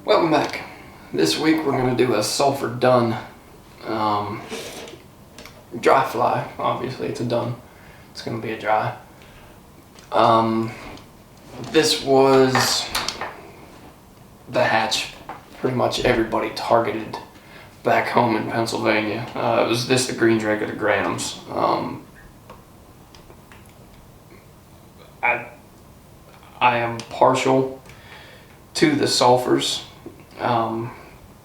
Welcome back. This week we're going to do a Sulphur Dun dry fly. Obviously it's a dun. It's going to be a dry. This was the hatch pretty much everybody targeted back home in Pennsylvania. It was this, the green drake, or the Grahams. I am partial to the sulfurs.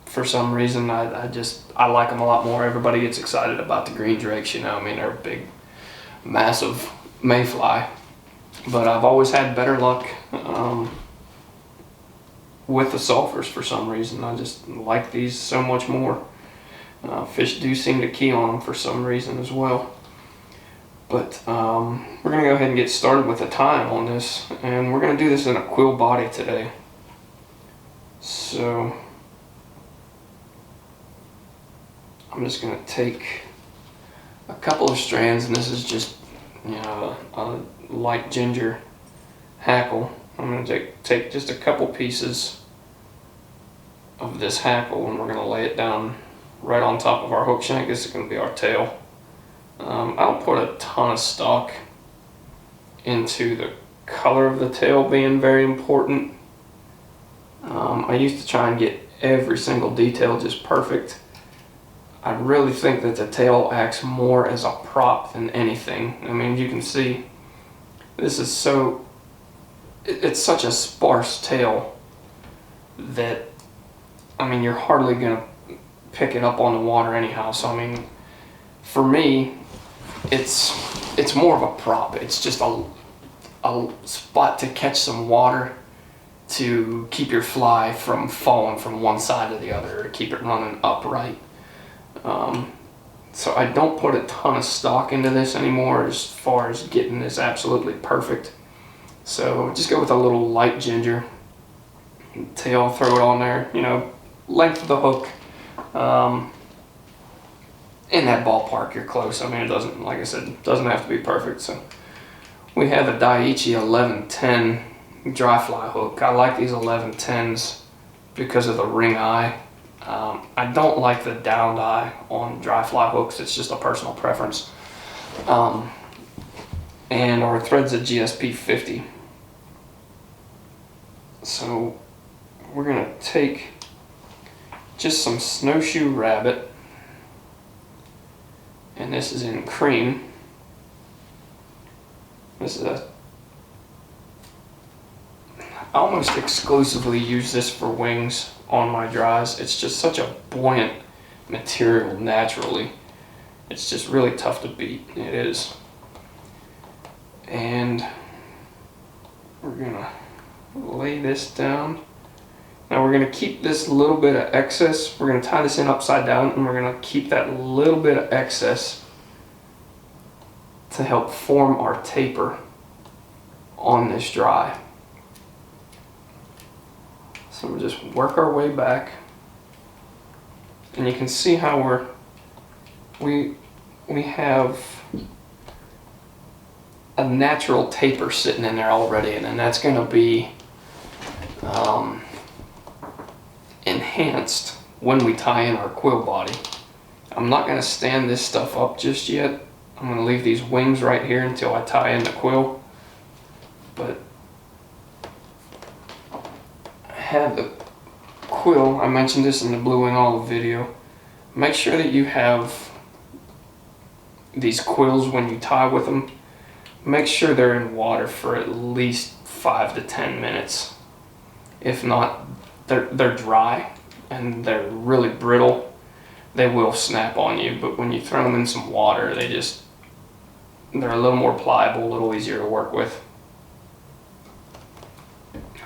For some reason, I like them a lot more. Everybody gets excited about the green drakes, you know. I mean, they're a big, massive mayfly. But I've always had better luck with the sulfurs for some reason. I just like these so much more. Fish do seem to key on them for some reason as well. But we're going to go ahead and get started with the time on this. And we're going to do this in a quill body today. So I'm just going to take a couple of strands, and this is just, you know, a light ginger hackle. I'm going to take just a couple pieces of this hackle, and we're going to lay it down right on top of our hook shank. This is going to be our tail. I don't put a ton of stock into the color of the tail being very important. I used to try and get every single detail just perfect. I really think that the tail acts more as a prop than anything. I mean, you can see this is so, it's such a sparse tail that, I mean, you're hardly gonna pick it up on the water anyhow. So I mean, for me, it's more of a prop. It's just a spot to catch some water, to keep your fly from falling from one side to the other, to keep it running upright. So I don't put a ton of stock into this anymore as far as getting this absolutely perfect. So just go with a little light ginger tail, throw it on there, you know, length of the hook, in that ballpark, you're close. I mean, it doesn't, like I said, it doesn't have to be perfect. So we have a Daiichi 1110 dry fly hook. I like these 1110s because of the ring eye. I don't like the downed eye on dry fly hooks. It's just a personal preference. And our thread's a GSP 50. So we're gonna take just some Snowshoe Rabbit, and this is in cream. This is I almost exclusively use this for wings on my dries. It's just such a buoyant material naturally. It's just really tough to beat. It is. And we're gonna lay this down. Now we're gonna keep this little bit of excess. We're gonna tie this in upside down, and we're gonna keep that little bit of excess to help form our taper on this dry. So we'll just work our way back, and you can see how we have a natural taper sitting in there already, and then that's going to be enhanced when we tie in our quill body. I'm not going to stand this stuff up just yet. I'm going to leave these wings right here until I tie in the quill. But I have the quill. I mentioned this in the Blue Wing Olive video. Make sure that you have these quills when you tie with them. Make sure they're in water for at least 5 to 10 minutes. If not, they're dry and they're really brittle. They will snap on you, but when you throw them in some water, they're a little more pliable, a little easier to work with.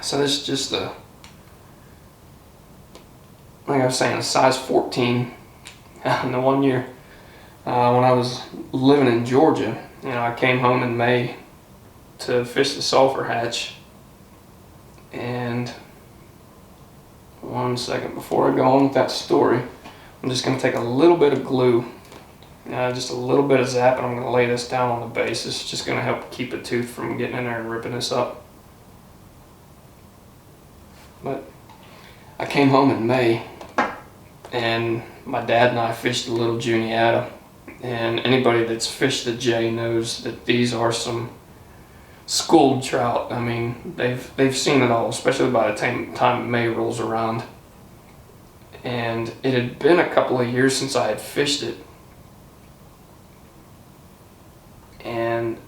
So this is just like I was saying, a size 14. In the one year when I was living in Georgia, you know, I came home in May to fish the sulfur hatch. And one second before I go on with that story, I'm just going to take a little bit of glue, just a little bit of zap, and I'm going to lay this down on the base. It's just going to help keep a tooth from getting in there and ripping this up. But I came home in May, and my dad and I fished a little Juniata. And anybody that's fished the J knows that these are some schooled trout. I mean, they've seen it all, especially by the time May rolls around. And it had been a couple of years since I had fished it, and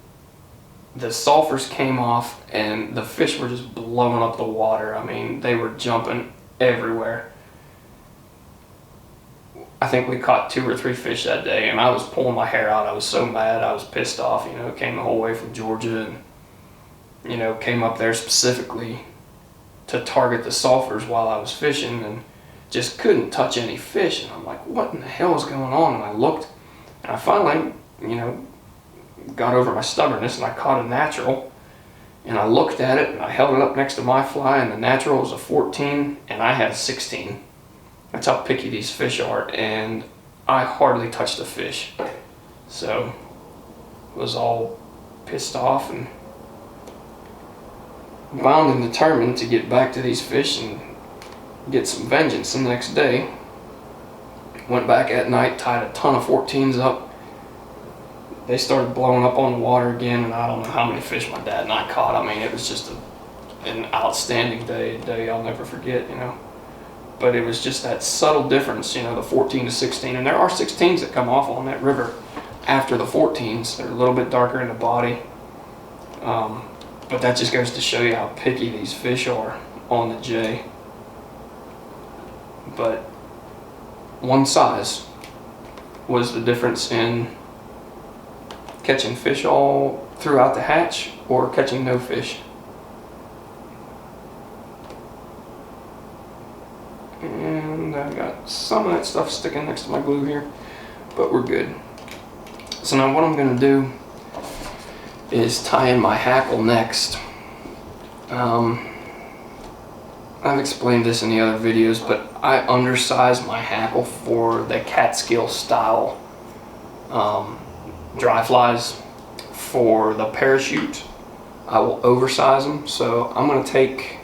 the sulfurs came off and the fish were just blowing up the water. I mean, they were jumping everywhere. I think we caught 2 or 3 fish that day, and I was pulling my hair out. I was so mad. I was pissed off. You know, came the whole way from Georgia, and you know, came up there specifically to target the sulfurs while I was fishing, and just couldn't touch any fish. And I'm like, what in the hell is going on? And I looked, and I finally, you know, got over my stubbornness, and I caught a natural. And I looked at it, and I held it up next to my fly, and the natural was a 14, and I had a 16. That's how picky these fish are, and I hardly touched the fish. So was all pissed off and bound and determined to get back to these fish and get some vengeance. The next day, went back at night, tied a ton of 14s up. They started blowing up on the water again, and I don't know how many fish my dad and I caught. I mean, it was just an outstanding day, a day I'll never forget, you know. But it was just that subtle difference, you know, the 14 to 16. And there are 16s that come off on that river after the 14s. They're a little bit darker in the body. But that just goes to show you how picky these fish are on the J. But one size was the difference in catching fish all throughout the hatch or catching no fish. And I got some of that stuff sticking next to my glue here, but we're good. So now what I'm going to do is tie in my hackle next. I've explained this in the other videos, but I undersize my hackle for the Catskill style dry flies. For the parachute, I will oversize them. So I'm going to take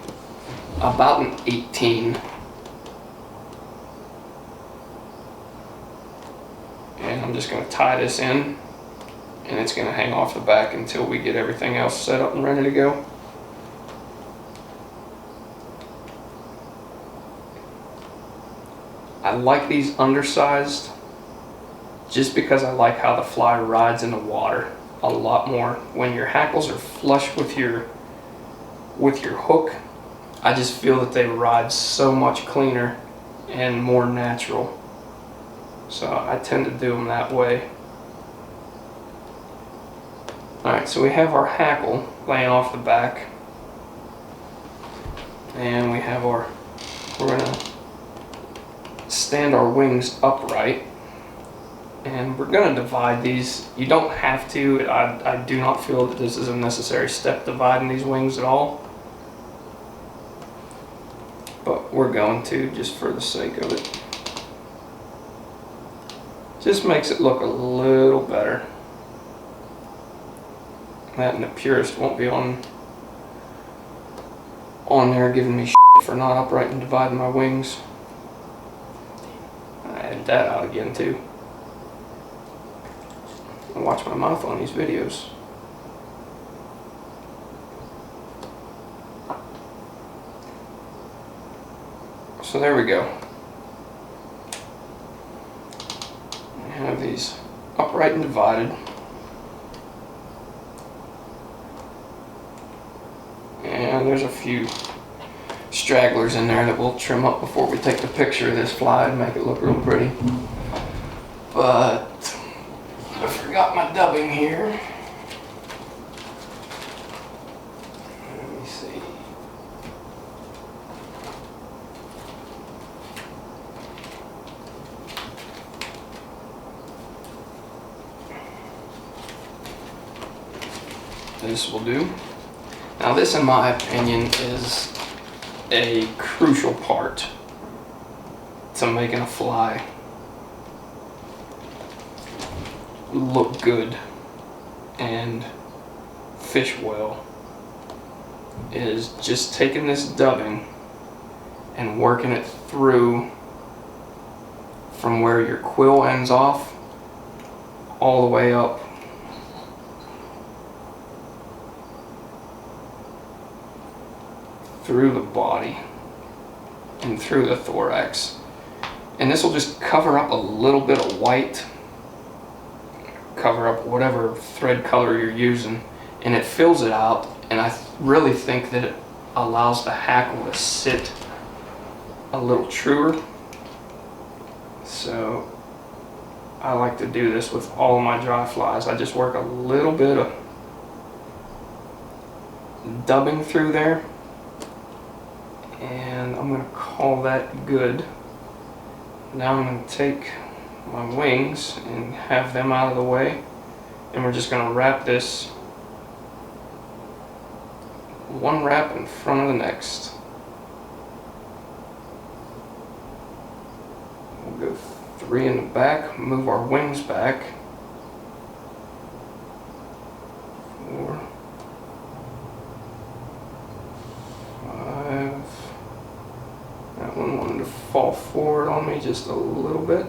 about an 18, and I'm just going to tie this in, and it's going to hang off the back until we get everything else set up and ready to go. I like these undersized just because I like how the fly rides in the water a lot more. When your hackles are flush with your hook, I just feel that they ride so much cleaner and more natural. So I tend to do them that way. Alright, so we have our hackle laying off the back, and we have we're going to stand our wings upright, and we're going to divide these. You don't have to. I do not feel that this is a necessary step, dividing these wings at all, but we're going to, just for the sake of it. Just makes it look a little better. That and the purist won't be on there giving me shit for not upright and dividing my wings. I added that out again too. I watch my mouth on these videos. So there we go. I have these upright and divided. And there's a few stragglers in there that we'll trim up before we take the picture of this fly and make it look real pretty. But I forgot my dubbing here. Let me see. This will do. Now this, in my opinion, is a crucial part to making a fly look good and fish well, is just taking this dubbing and working it through from where your quill ends off all the way up through the body and through the thorax. And this will just cover up a little bit of white, cover up whatever thread color you're using, and it fills it out. And I really think that it allows the hackle to sit a little truer. So I like to do this with all of my dry flies. I just work a little bit of dubbing through there, and I'm going to call that good. Now I'm going to take my wings and have them out of the way, and we're just going to wrap this one wrap in front of the next. We'll go 3 in the back, move our wings back. 4, 5. That one wanted to fall forward on me just a little bit.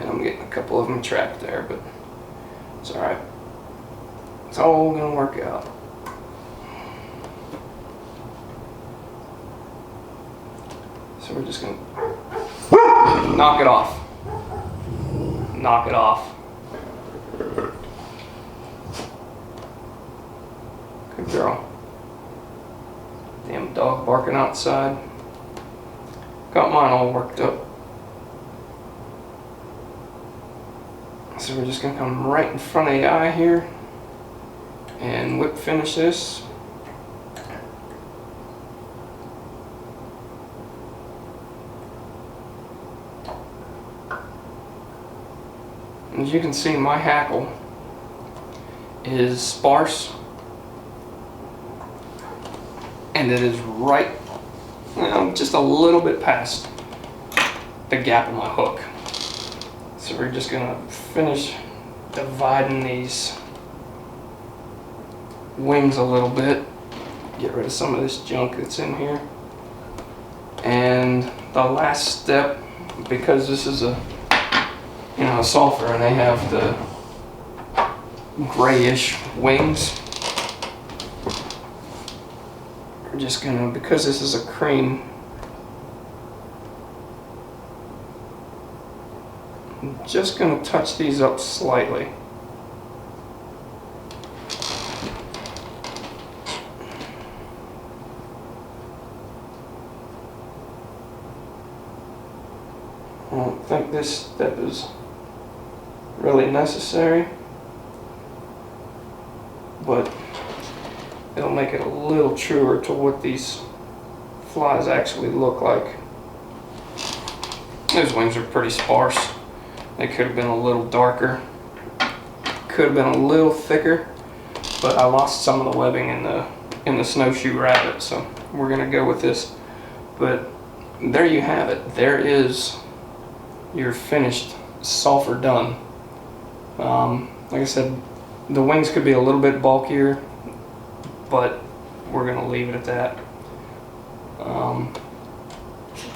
I'm getting a couple of them trapped there, but it's alright. It's all gonna work out. So we're just gonna knock it off. Knock it off. Good girl. Damn dog barking outside. Got mine all worked up. So we're just going to come right in front of the eye here and whip finish this. As you can see, my hackle is sparse, and it is right, just a little bit past the gap of my hook. So we're just going to finish dividing these wings a little bit, get rid of some of this junk that's in here. And the last step, because this is a sulphur and they have the grayish wings, we're just gonna, because this is a cream, I'm just going to touch these up slightly. I don't think this step is really necessary, but it'll make it a little truer to what these flies actually look like. Those wings are pretty sparse. They could have been a little darker, could have been a little thicker, but I lost some of the webbing in the Snowshoe Rabbit, so we're gonna go with this. But there you have it. There is your finished Sulphur Dun. Like I said, the wings could be a little bit bulkier, but we're gonna leave it at that.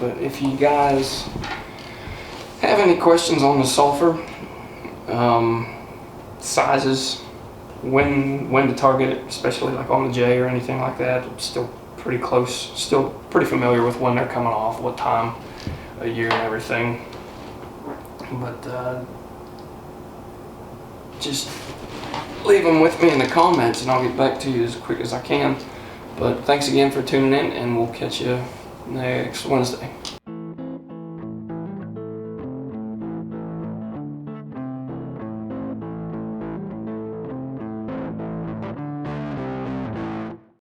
But if you guys have any questions on the sulphur, sizes, when to target it, especially like on the J or anything like that, I'm still pretty close, still pretty familiar with when they're coming off, what time of year and everything. But just leave them with me in the comments and I'll get back to you as quick as I can. But thanks again for tuning in, and we'll catch you next Wednesday.